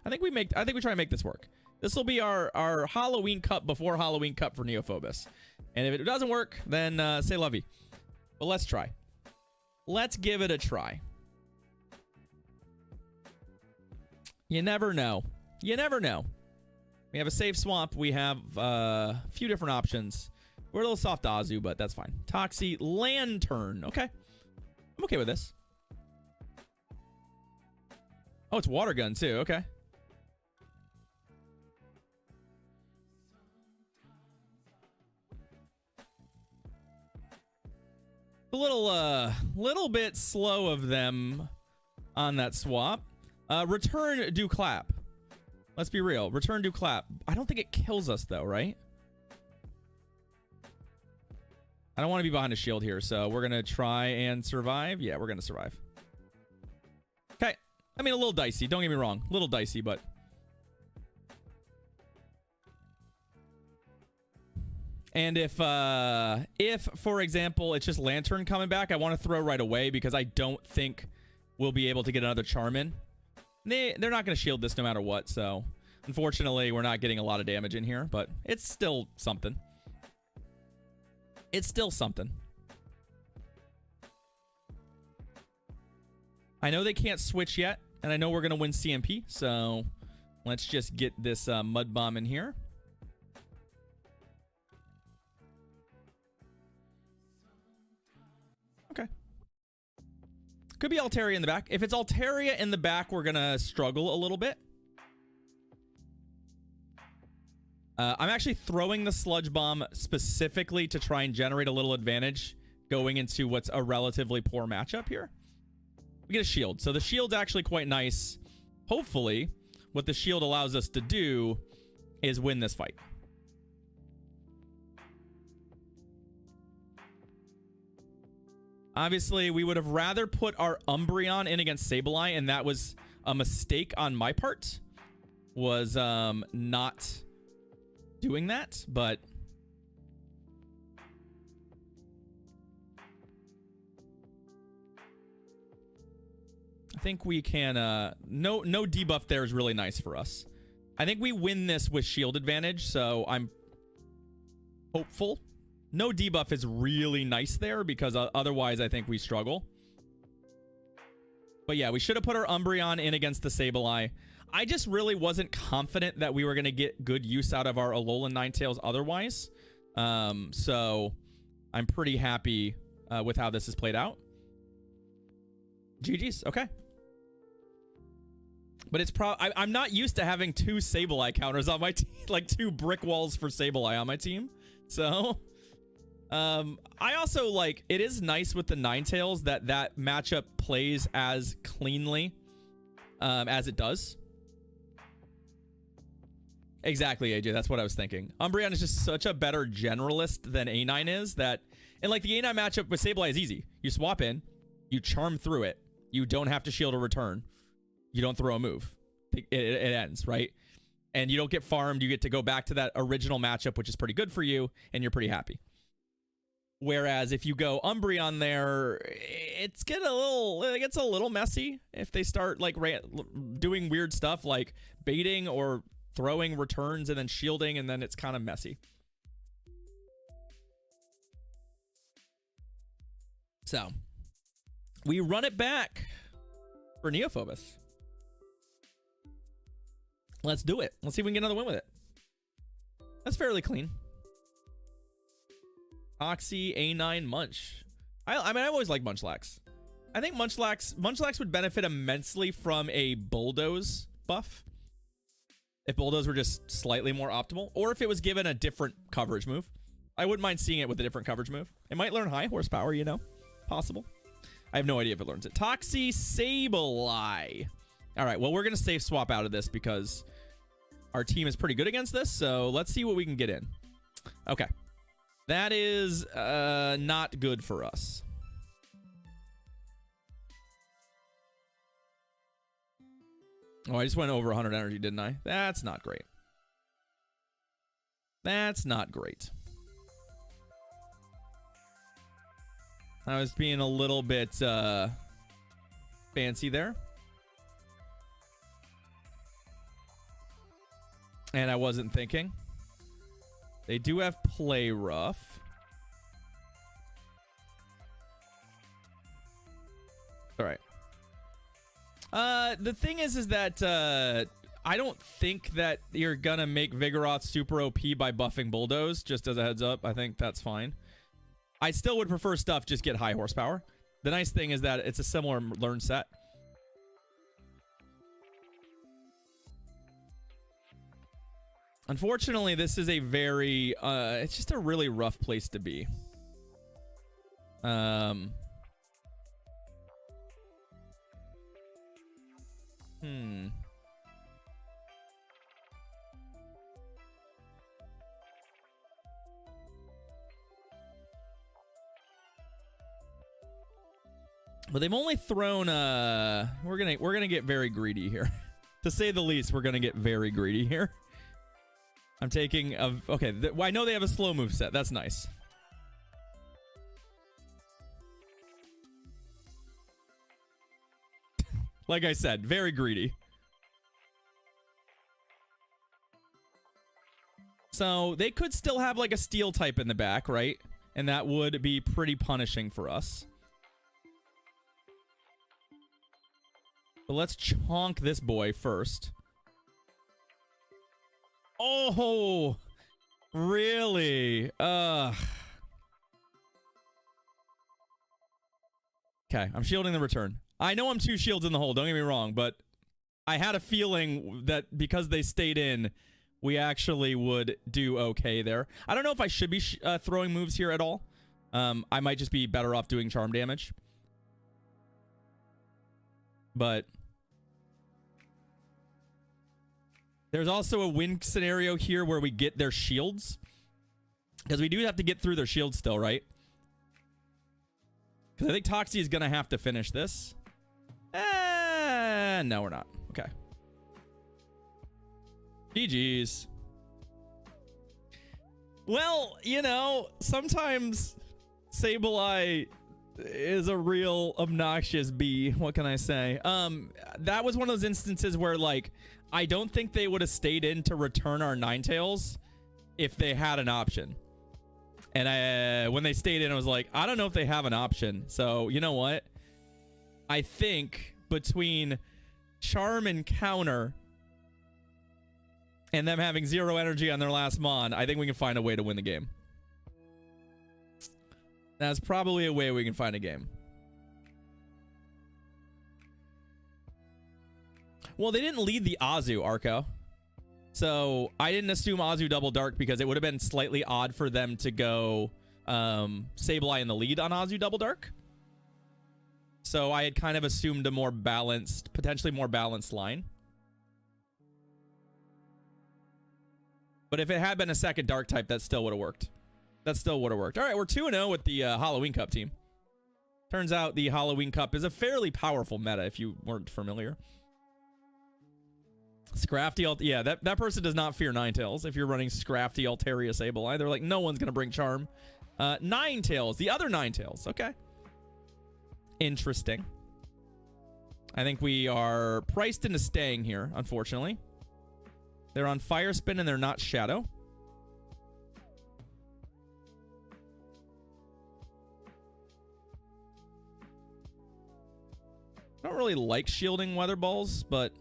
I think we try and make this work. This will be our Halloween cup before Halloween cup for Neophobus. And if it doesn't work, then say lovey. But let's try. Let's give it a try. You never know. You never know. We have a safe swamp. We have a few different options. We're a little soft Azu, but that's fine. Toxi, Lantern. Okay. I'm okay with this. Oh, it's water gun too. Okay. A little bit slow of them on that swap. Return do clap. Let's be real. Return do clap. I don't think it kills us though, right? I don't want to be behind a shield here, so we're gonna try and survive. Yeah, we're gonna survive. Okay. I mean, a little dicey. Don't get me wrong. A little dicey, but and if for example it's just Lantern coming back, I want to throw right away because I don't think we'll be able to get another charm in. They're not going to shield this no matter what, so unfortunately we're not getting a lot of damage in here, but it's still something. It's still something. I know they can't switch yet, and I know we're going to win CMP, so let's just get this mud bomb in here. Okay. Could be Altaria in the back. If it's Altaria in the back, we're going to struggle a little bit. I'm actually throwing the Sludge Bomb specifically to try and generate a little advantage going into what's a relatively poor matchup here. We get a shield. So the shield's actually quite nice. Hopefully, what the shield allows us to do is win this fight. Obviously, we would have rather put our Umbreon in against Sableye, and that was a mistake on my part. Was not doing that, but I think we can no debuff there is really nice for us. I think we win this with shield advantage, so I'm hopeful. No debuff is really nice there because otherwise I think we struggle. But yeah, we should have put our Umbreon in against the Sableye. I just really wasn't confident that we were going to get good use out of our Alolan Ninetails otherwise. So I'm pretty happy with how this has played out. GG's. Okay. But it's I'm not used to having two Sableye counters on my team, like two brick walls for Sableye on my team. So I also like, it is nice with the Ninetails that matchup plays as cleanly as it does. Exactly, AJ. That's what I was thinking. Umbreon is just such a better generalist than A9 is that, and like the A9 matchup with Sableye is easy. You swap in, you charm through it. You don't have to shield or return. You don't throw a move. It ends, right? And you don't get farmed. You get to go back to that original matchup, which is pretty good for you, and you're pretty happy. Whereas if you go Umbreon there, it gets a little messy if they start like doing weird stuff like baiting or throwing returns and then shielding, and then it's kind of messy. So we run it back for Neophobus. Let's do it. Let's see if we can get another win with it. That's fairly clean. Toxi, A9, Munch. I mean, I always like Munchlax. I think Munchlax would benefit immensely from a Bulldoze buff. If Bulldoze were just slightly more optimal, or if it was given a different coverage move. I wouldn't mind seeing it with a different coverage move. It might learn high horsepower, you know. Possible. I have no idea if it learns it. Toxi, Sableye. All right, well, we're going to safe swap out of this because our team is pretty good against this, so let's see what we can get in. Okay. That is not good for us. Oh, I just went over 100 energy, didn't I? That's not great. That's not great. I was being a little bit fancy there. And I wasn't thinking. They do have Play Rough. All right. The thing is that I don't think that you're gonna make Vigoroth super OP by buffing Bulldoze, just as a heads up. I think that's fine. I still would prefer stuff just get high horsepower. The nice thing is that it's a similar learn set. Unfortunately, this is a very, it's just a really rough place to be. But they've only thrown, we're gonna get very greedy here. To say the least, we're gonna get very greedy here. I'm taking a, okay, I know they have a slow move set. That's nice. Like I said, very greedy. So they could still have like a steel type in the back, right? And that would be pretty punishing for us. But let's chonk this boy first. Oh, really? Okay, I'm shielding the return. I know I'm 2 shields in the hole, don't get me wrong, but I had a feeling that because they stayed in, we actually would do okay there. I don't know if I should be throwing moves here at all. I might just be better off doing charm damage. But there's also a win scenario here where we get their shields. Because we do have to get through their shields still, right? Because I think Toxi is going to have to finish this. No, we're not. Okay. GG's. Well, you know, sometimes Sableye is a real obnoxious bee. What can I say? That was one of those instances where, like, I don't think they would have stayed in to return our Ninetails if they had an option. And when they stayed in, I was like, I don't know if they have an option. So, you know what? I think between Charm and Counter and them having 0 energy on their last Mon, I think we can find a way to win the game. That's probably a way we can find a game. Well, they didn't lead the Azu, Arco. So I didn't assume Azu double dark because it would have been slightly odd for them to go Sableye in the lead on Azu double dark. So I had kind of assumed a more balanced, potentially more balanced line. But if it had been a second dark type, that still would have worked. That still would have worked. All right, we're 2-0 with the Halloween Cup team. Turns out the Halloween Cup is a fairly powerful meta if you weren't familiar. Scrafty, yeah, that person does not fear Ninetails. If you're running Scrafty, Altaria, Sableye, they're like, no one's going to bring Charm. Ninetails, the other Ninetails. Okay. Interesting. I think we are priced into staying here, unfortunately. They're on Fire Spin and they're not Shadow. I don't really like shielding Weather Balls, but...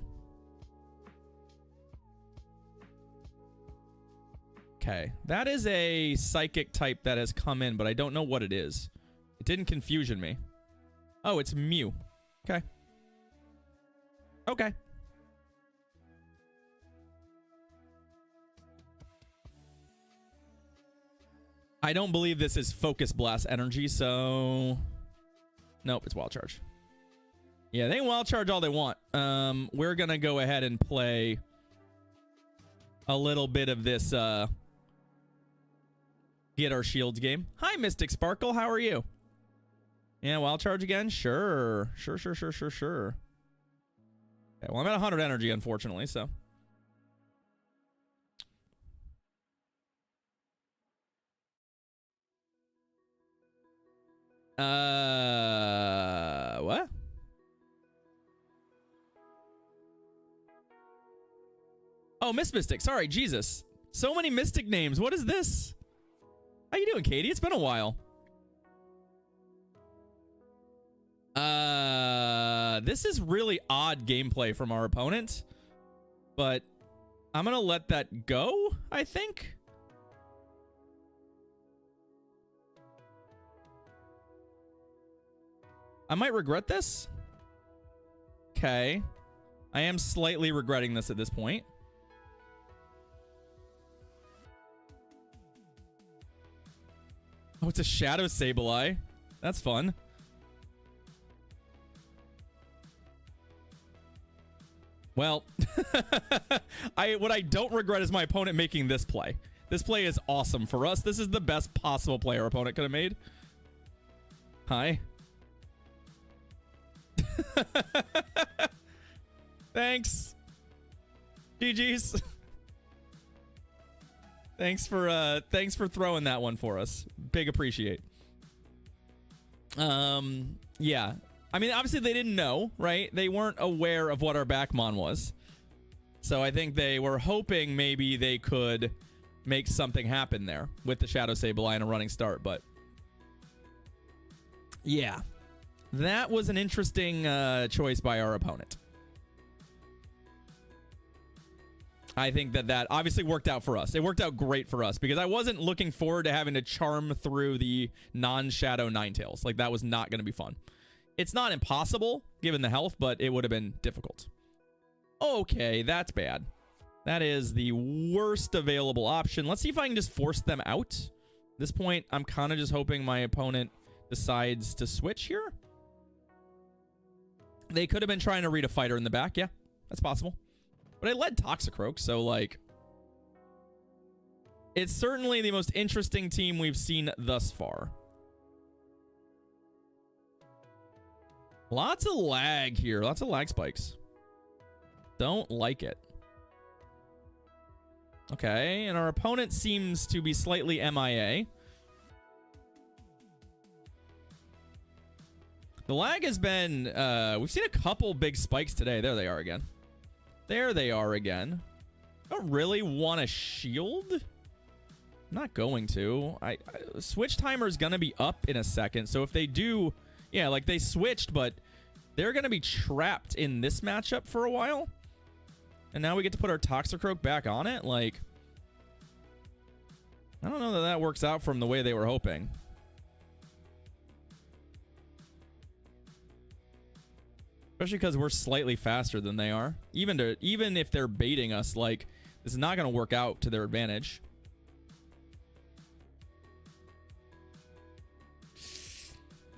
Okay, that is a psychic type that has come in, but I don't know what it is. It didn't confusion me. Oh, it's Mew. Okay. Okay. I don't believe this is Focus Blast energy, so... Nope, it's Wild Charge. Yeah, they can Wild Charge all they want. We're gonna go ahead and play a little bit of this, get our shields game. Hi, Mystic Sparkle. How are you? Yeah, Wild Charge again? Sure. Sure. Okay, well, I'm at 100 energy, unfortunately, so. What? Oh, Miss Mystic. Sorry, Jesus. So many Mystic names. What is this? How you doing, Katie? It's been a while. This is really odd gameplay from our opponent, but I'm gonna let that go, I think. I might regret this. Okay. I am slightly regretting this at this point. Oh, it's a Shadow Sableye. That's fun. Well, what I don't regret is my opponent making this play. This play is awesome for us. This is the best possible play our opponent could have made. Hi. Thanks. GG's. Thanks for throwing that one for us. Big appreciate. Yeah. I mean, obviously they didn't know, right? They weren't aware of what our backmon was. So I think they were hoping maybe they could make something happen there with the Shadow Sableye and a running start, but yeah. That was an interesting choice by our opponent. I think that obviously worked out for us. It worked out great for us because I wasn't looking forward to having to charm through the non-shadow Ninetails. Like, that was not going to be fun. It's not impossible, given the health, but it would have been difficult. Okay, that's bad. That is the worst available option. Let's see if I can just force them out. At this point, I'm kind of just hoping my opponent decides to switch here. They could have been trying to read a fighter in the back. Yeah, that's possible. But I led Toxicroak, so, like, it's certainly the most interesting team we've seen thus far. Lots of lag here. Lots of lag spikes. Don't like it. Okay, and our opponent seems to be slightly MIA. The lag has been... we've seen a couple big spikes today. There they are again. There they are again. I don't really want to shield. I'm not going to. Switch timer is going to be up in a second. So if they do... Yeah, like they switched, but they're going to be trapped in this matchup for a while. And now we get to put our Toxicroak back on it. Like, I don't know that that works out from the way they were hoping. Especially because we're slightly faster than they are. Even if they're baiting us, like, this is not going to work out to their advantage.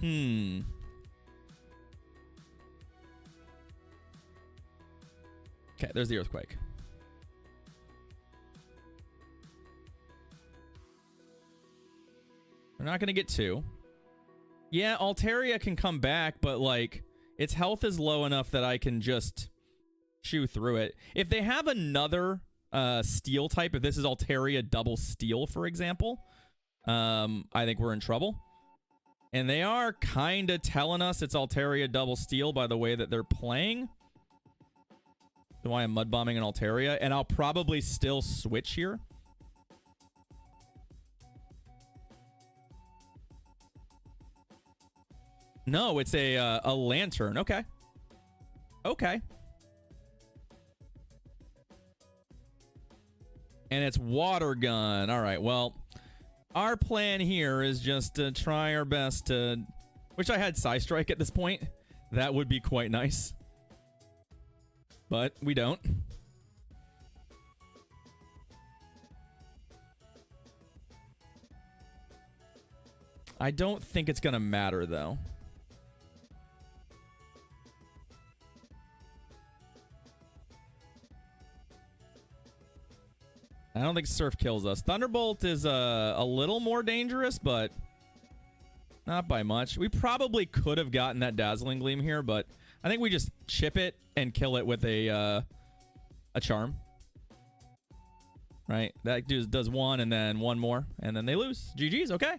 Okay, there's the Earthquake. We're not going to get two. Yeah, Altaria can come back, but, like, its health is low enough that I can just chew through it. If they have another steel type, if this is Altaria double steel, for example, I think we're in trouble. And they are kind of telling us it's Altaria double steel by the way that they're playing. So why I'm mud bombing an Altaria, and I'll probably still switch here. No, it's a lantern. Okay. Okay. And it's water gun. All right, well, our plan here is just to try our best to... Wish I had Psy Strike at this point. That would be quite nice. But we don't. I don't think it's going to matter, though. I don't think Surf kills us. Thunderbolt is a little more dangerous, but not by much. We probably could have gotten that Dazzling Gleam here, but I think we just chip it and kill it with a charm. Right? That does one and then one more, and then they lose. GG's, okay.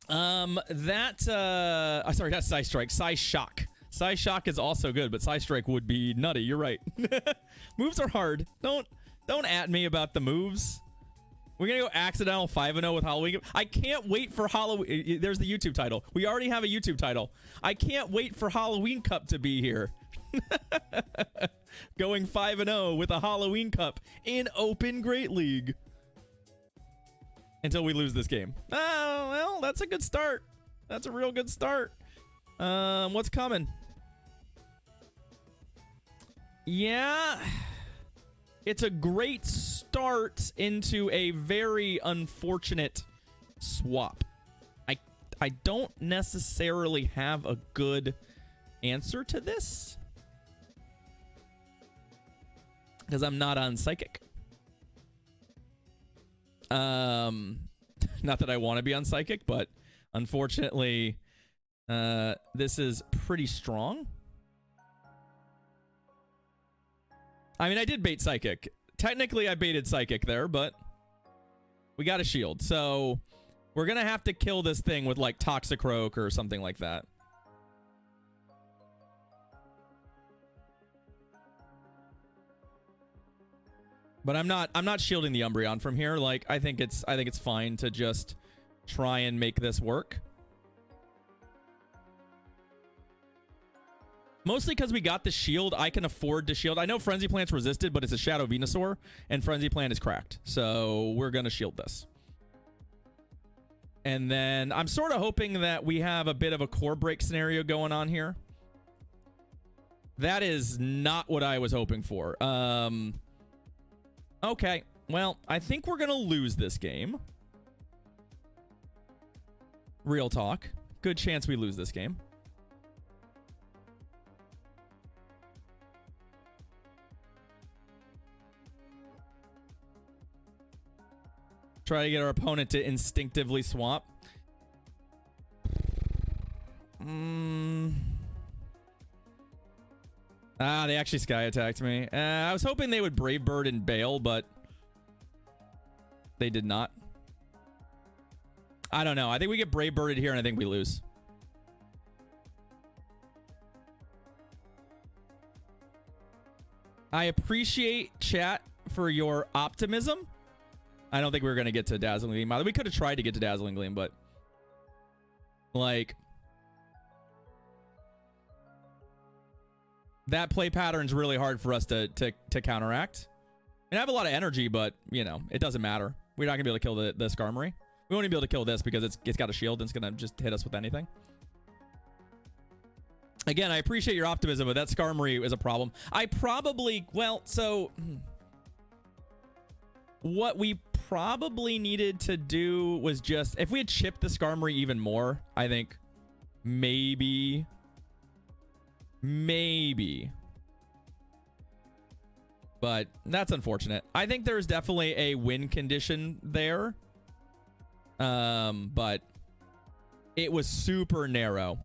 Sorry, that's Psy Strike. Psy Shock. Shock is also good, but Psy Strike would be nutty. You're right. Moves are hard. Don't at me about the moves. We're gonna go accidental 5-0 with Halloween. I can't wait for Halloween. There's the YouTube title. We already have a YouTube title. I can't wait for Halloween Cup to be here. Going 5-0 with a Halloween Cup in Open Great League. Until we lose this game. Oh, well, that's a good start. That's a real good start. What's coming? Yeah. It's a great start into a very unfortunate swap. I don't necessarily have a good answer to this. Because I'm not on Psychic. Not that I want to be on Psychic, but unfortunately, this is pretty strong. I mean, I did bait Psychic. Technically, I baited Psychic there, but we got a shield. So we're going to have to kill this thing with like Toxicroak or something like that. But I'm not shielding the Umbreon from here. Like, I think it's fine to just try and make this work. Mostly because we got the shield, I can afford to shield. I know Frenzy Plant's resisted, but it's a Shadow Venusaur, and Frenzy Plant is cracked. So we're going to shield this. And then I'm sort of hoping that we have a bit of a core break scenario going on here. That is not what I was hoping for. Okay, well, I think we're going to lose this game. Real talk. Good chance we lose this game. Try to get our opponent to instinctively swap. Ah, they actually sky attacked me. I was hoping they would Brave Bird and bail, but they did not. I don't know. I think we get Brave Birded here, and I think we lose. I appreciate, chat, for your optimism. I don't think we were going to get to Dazzling Gleam. We could have tried to get to Dazzling Gleam, but like that play pattern's really hard for us to counteract. And I have a lot of energy, but you know, it doesn't matter. We're not gonna be able to kill the Skarmory. We won't even be able to kill this because it's got a shield and it's gonna just hit us with anything. Again, I appreciate your optimism, but that Skarmory is a problem. I probably, well, so what we probably needed to do was just, if we had chipped the Skarmory even more, I think maybe. But that's unfortunate. I think there's definitely a win condition there. But it was super narrow.